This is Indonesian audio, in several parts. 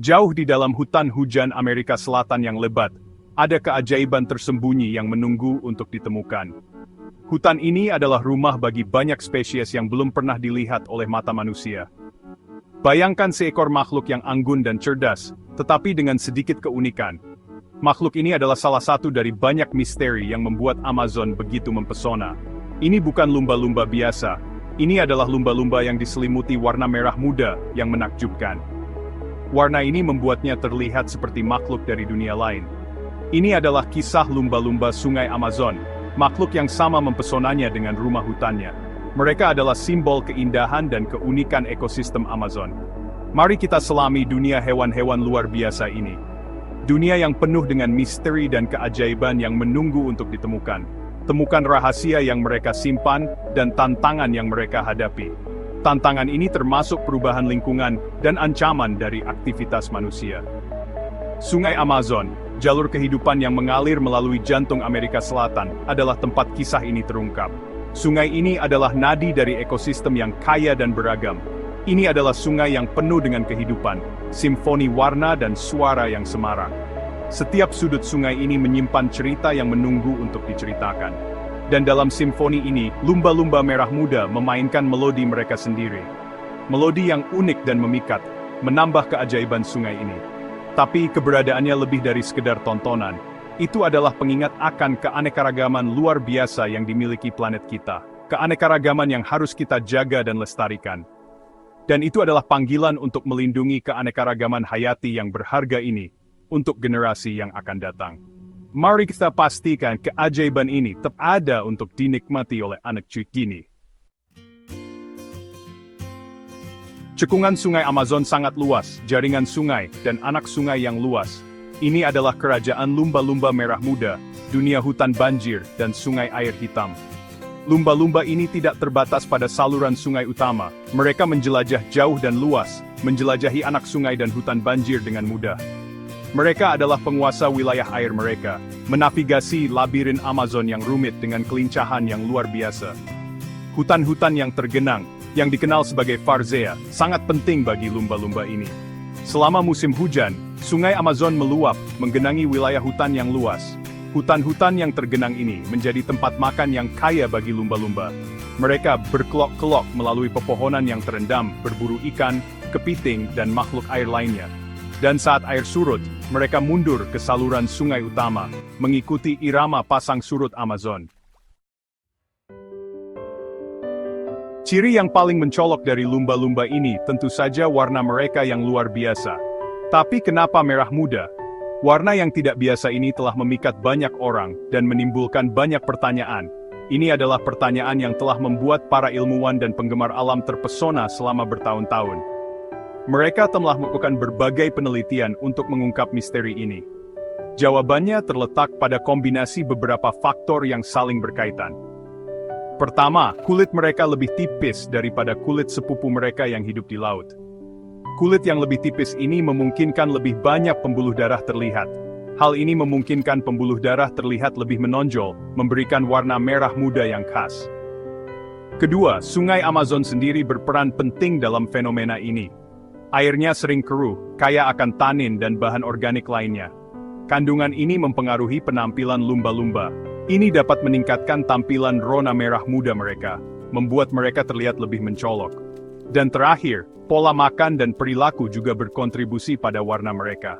Jauh di dalam hutan hujan Amerika Selatan yang lebat, ada keajaiban tersembunyi yang menunggu untuk ditemukan. Hutan ini adalah rumah bagi banyak spesies yang belum pernah dilihat oleh mata manusia. Bayangkan seekor makhluk yang anggun dan cerdas, tetapi dengan sedikit keunikan. Makhluk ini adalah salah satu dari banyak misteri yang membuat Amazon begitu mempesona. Ini bukan lumba-lumba biasa. Ini adalah lumba-lumba yang diselimuti warna merah muda yang menakjubkan. Warna ini membuatnya terlihat seperti makhluk dari dunia lain. Ini adalah kisah lumba-lumba sungai Amazon, makhluk yang sama mempesonanya dengan rumah hutannya. Mereka adalah simbol keindahan dan keunikan ekosistem Amazon. Mari kita selami dunia hewan-hewan luar biasa ini. Dunia yang penuh dengan misteri dan keajaiban yang menunggu untuk ditemukan. Temukan rahasia yang mereka simpan dan tantangan yang mereka hadapi. Tantangan ini termasuk perubahan lingkungan dan ancaman dari aktivitas manusia. Sungai Amazon, jalur kehidupan yang mengalir melalui jantung Amerika Selatan, adalah tempat kisah ini terungkap. Sungai ini adalah nadi dari ekosistem yang kaya dan beragam. Ini adalah sungai yang penuh dengan kehidupan, simfoni warna dan suara yang semarak. Setiap sudut sungai ini menyimpan cerita yang menunggu untuk diceritakan. Dan dalam simfoni ini, lumba-lumba merah muda memainkan melodi mereka sendiri. Melodi yang unik dan memikat, menambah keajaiban sungai ini. Tapi keberadaannya lebih dari sekedar tontonan. Itu adalah pengingat akan keanekaragaman luar biasa yang dimiliki planet kita. Keanekaragaman yang harus kita jaga dan lestarikan. Dan itu adalah panggilan untuk melindungi keanekaragaman hayati yang berharga ini, untuk generasi yang akan datang. Mari kita pastikan keajaiban ini tetap ada untuk dinikmati oleh anak cucu kini. Cekungan sungai Amazon sangat luas, jaringan sungai, dan anak sungai yang luas. Ini adalah kerajaan lumba-lumba merah muda, dunia hutan banjir, dan sungai air hitam. Lumba-lumba ini tidak terbatas pada saluran sungai utama. Mereka menjelajah jauh dan luas, menjelajahi anak sungai dan hutan banjir dengan mudah. Mereka adalah penguasa wilayah air mereka, menavigasi labirin Amazon yang rumit dengan kelincahan yang luar biasa. Hutan-hutan yang tergenang, yang dikenal sebagai Farzea, sangat penting bagi lumba-lumba ini. Selama musim hujan, sungai Amazon meluap, menggenangi wilayah hutan yang luas. Hutan-hutan yang tergenang ini menjadi tempat makan yang kaya bagi lumba-lumba. Mereka berkelok-kelok melalui pepohonan yang terendam, berburu ikan, kepiting, dan makhluk air lainnya. Dan saat air surut, mereka mundur ke saluran sungai utama, mengikuti irama pasang surut Amazon. Ciri yang paling mencolok dari lumba-lumba ini tentu saja warna mereka yang luar biasa. Tapi kenapa merah muda? Warna yang tidak biasa ini telah memikat banyak orang dan menimbulkan banyak pertanyaan. Ini adalah pertanyaan yang telah membuat para ilmuwan dan penggemar alam terpesona selama bertahun-tahun. Mereka telah melakukan berbagai penelitian untuk mengungkap misteri ini. Jawabannya terletak pada kombinasi beberapa faktor yang saling berkaitan. Pertama, kulit mereka lebih tipis daripada kulit sepupu mereka yang hidup di laut. Kulit yang lebih tipis ini memungkinkan lebih banyak pembuluh darah terlihat. Hal ini memungkinkan pembuluh darah terlihat lebih menonjol, memberikan warna merah muda yang khas. Kedua, sungai Amazon sendiri berperan penting dalam fenomena ini. Airnya sering keruh, kaya akan tanin dan bahan organik lainnya. Kandungan ini mempengaruhi penampilan lumba-lumba. Ini dapat meningkatkan tampilan rona merah muda mereka, membuat mereka terlihat lebih mencolok. Dan terakhir, pola makan dan perilaku juga berkontribusi pada warna mereka.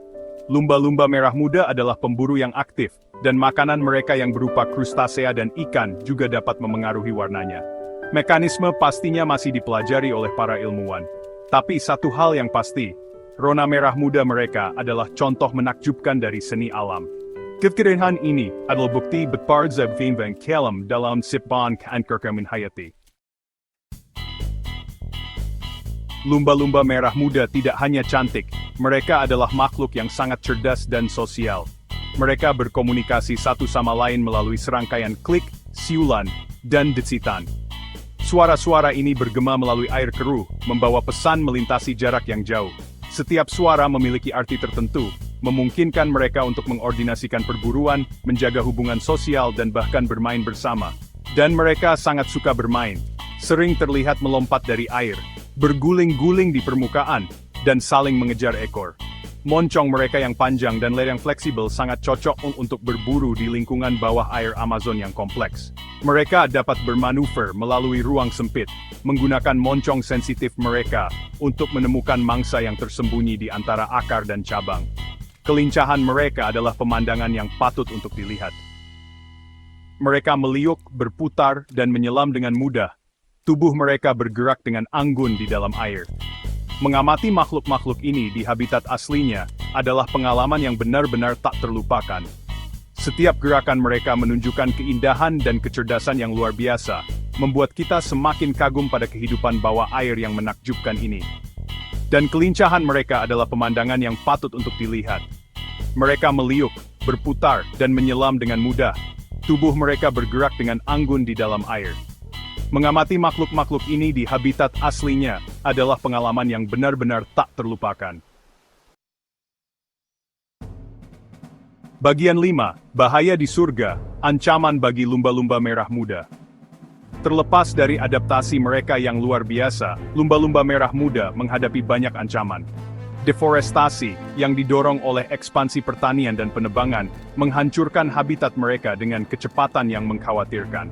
Lumba-lumba merah muda adalah pemburu yang aktif, dan makanan mereka yang berupa krustasea dan ikan juga dapat memengaruhi warnanya. Mekanisme pastinya masih dipelajari oleh para ilmuwan. Tapi satu hal yang pasti, rona merah muda mereka adalah contoh menakjubkan dari seni alam. Kekerahan ini adalah bukti betapa zebvin kelam dalam sipban keanekaragaman hayati. Lumba-lumba merah muda tidak hanya cantik, mereka adalah makhluk yang sangat cerdas dan sosial. Mereka berkomunikasi satu sama lain melalui serangkaian klik, siulan, dan decitan. Suara-suara ini bergema melalui air keruh, membawa pesan melintasi jarak yang jauh. Setiap suara memiliki arti tertentu, memungkinkan mereka untuk mengordinasikan perburuan, menjaga hubungan sosial dan bahkan bermain bersama. Dan mereka sangat suka bermain, sering terlihat melompat dari air, berguling-guling di permukaan, dan saling mengejar ekor. Moncong mereka yang panjang dan leher yang fleksibel sangat cocok untuk berburu di lingkungan bawah air Amazon yang kompleks. Mereka dapat bermanuver melalui ruang sempit, menggunakan moncong sensitif mereka untuk menemukan mangsa yang tersembunyi di antara akar dan cabang. Kelincahan mereka adalah pemandangan yang patut untuk dilihat. Mereka meliuk, berputar, dan menyelam dengan mudah. Tubuh mereka bergerak dengan anggun di dalam air. Mengamati makhluk-makhluk ini di habitat aslinya adalah pengalaman yang benar-benar tak terlupakan. Setiap gerakan mereka menunjukkan keindahan dan kecerdasan yang luar biasa, membuat kita semakin kagum pada kehidupan bawah air yang menakjubkan ini. Dan kelincahan mereka adalah pemandangan yang patut untuk dilihat. Mereka meliuk, berputar, dan menyelam dengan mudah. Tubuh mereka bergerak dengan anggun di dalam air. Mengamati makhluk-makhluk ini di habitat aslinya adalah pengalaman yang benar-benar tak terlupakan. Bagian 5. Bahaya di surga, ancaman bagi lumba-lumba merah muda. Terlepas dari adaptasi mereka yang luar biasa, lumba-lumba merah muda menghadapi banyak ancaman. Deforestasi, yang didorong oleh ekspansi pertanian dan penebangan, menghancurkan habitat mereka dengan kecepatan yang mengkhawatirkan.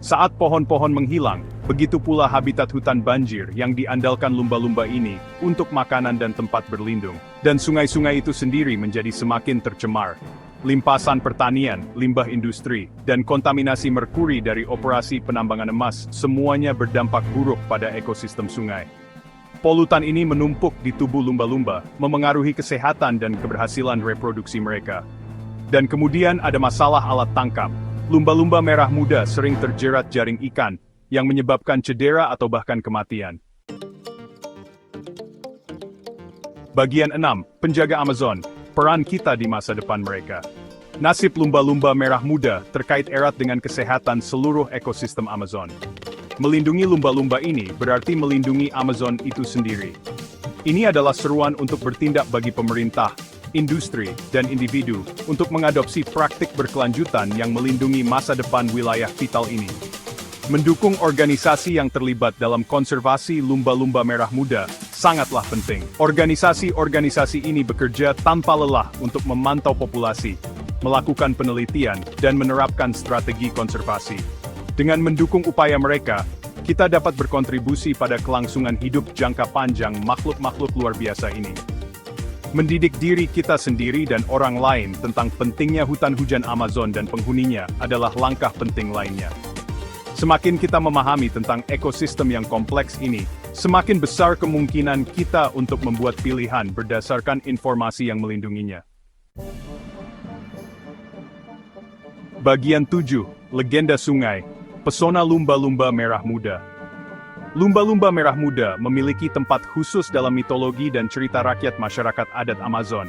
Saat pohon-pohon menghilang, begitu pula habitat hutan banjir yang diandalkan lumba-lumba ini untuk makanan dan tempat berlindung. Dan sungai-sungai itu sendiri menjadi semakin tercemar. Limpasan pertanian, limbah industri, dan kontaminasi merkuri dari operasi penambangan emas semuanya berdampak buruk pada ekosistem sungai. Polutan ini menumpuk di tubuh lumba-lumba, memengaruhi kesehatan dan keberhasilan reproduksi mereka. Dan kemudian ada masalah alat tangkap. Lumba-lumba merah muda sering terjerat jaring ikan, yang menyebabkan cedera atau bahkan kematian. Bagian 6. Penjaga Amazon, peran kita di masa depan mereka. Nasib lumba-lumba merah muda terkait erat dengan kesehatan seluruh ekosistem Amazon. Melindungi lumba-lumba ini berarti melindungi Amazon itu sendiri. Ini adalah seruan untuk bertindak bagi pemerintah, industri, dan individu untuk mengadopsi praktik berkelanjutan yang melindungi masa depan wilayah vital ini. Mendukung organisasi yang terlibat dalam konservasi lumba-lumba merah muda sangatlah penting. Organisasi-organisasi ini bekerja tanpa lelah untuk memantau populasi, melakukan penelitian, dan menerapkan strategi konservasi. Dengan mendukung upaya mereka, kita dapat berkontribusi pada kelangsungan hidup jangka panjang makhluk-makhluk luar biasa ini. Mendidik diri kita sendiri dan orang lain tentang pentingnya hutan hujan Amazon dan penghuninya adalah langkah penting lainnya. Semakin kita memahami tentang ekosistem yang kompleks ini, semakin besar kemungkinan kita untuk membuat pilihan berdasarkan informasi yang melindunginya. Bagian 7. Legenda sungai, pesona lumba-lumba merah muda. Lumba-lumba merah muda memiliki tempat khusus dalam mitologi dan cerita rakyat masyarakat adat Amazon.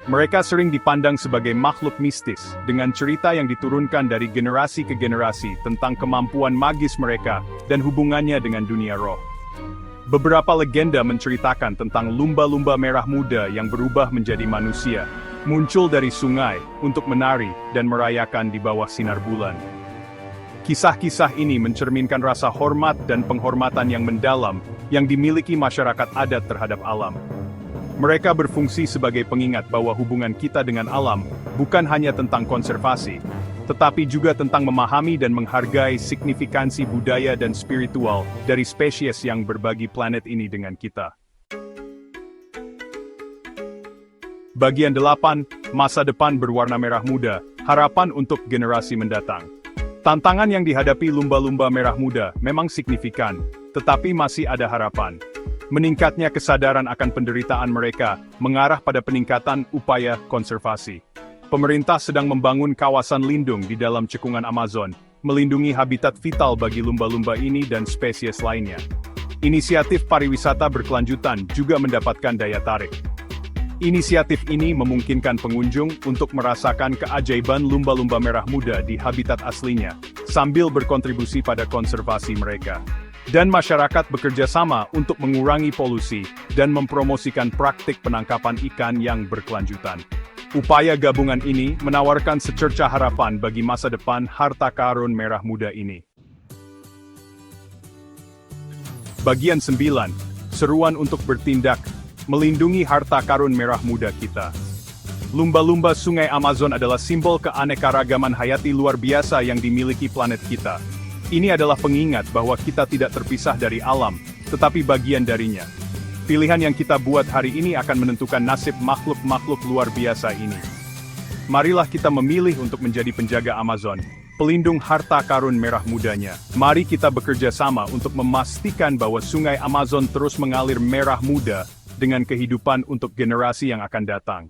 Mereka sering dipandang sebagai makhluk mistis, dengan cerita yang diturunkan dari generasi ke generasi tentang kemampuan magis mereka dan hubungannya dengan dunia roh. Beberapa legenda menceritakan tentang lumba-lumba merah muda yang berubah menjadi manusia, muncul dari sungai untuk menari dan merayakan di bawah sinar bulan. Kisah-kisah ini mencerminkan rasa hormat dan penghormatan yang mendalam yang dimiliki masyarakat adat terhadap alam. Mereka berfungsi sebagai pengingat bahwa hubungan kita dengan alam bukan hanya tentang konservasi, tetapi juga tentang memahami dan menghargai signifikansi budaya dan spiritual dari spesies yang berbagi planet ini dengan kita. Bagian 8. Masa depan berwarna merah muda, harapan untuk generasi mendatang. Tantangan yang dihadapi lumba-lumba merah muda memang signifikan, tetapi masih ada harapan. Meningkatnya kesadaran akan penderitaan mereka mengarah pada peningkatan upaya konservasi. Pemerintah sedang membangun kawasan lindung di dalam cekungan Amazon, melindungi habitat vital bagi lumba-lumba ini dan spesies lainnya. Inisiatif pariwisata berkelanjutan juga mendapatkan daya tarik. Inisiatif ini memungkinkan pengunjung untuk merasakan keajaiban lumba-lumba merah muda di habitat aslinya, sambil berkontribusi pada konservasi mereka. Dan masyarakat bekerja sama untuk mengurangi polusi dan mempromosikan praktik penangkapan ikan yang berkelanjutan. Upaya gabungan ini menawarkan secerca harapan bagi masa depan harta karun merah muda ini. Bagian 9. Seruan untuk bertindak, melindungi harta karun merah muda kita. Lumba-lumba sungai Amazon adalah simbol keanekaragaman hayati luar biasa yang dimiliki planet kita. Ini adalah pengingat bahwa kita tidak terpisah dari alam, tetapi bagian darinya. Pilihan yang kita buat hari ini akan menentukan nasib makhluk-makhluk luar biasa ini. Marilah kita memilih untuk menjadi penjaga Amazon, pelindung harta karun merah mudanya. Mari kita bekerja sama untuk memastikan bahwa sungai Amazon terus mengalir merah muda dengan kehidupan untuk generasi yang akan datang.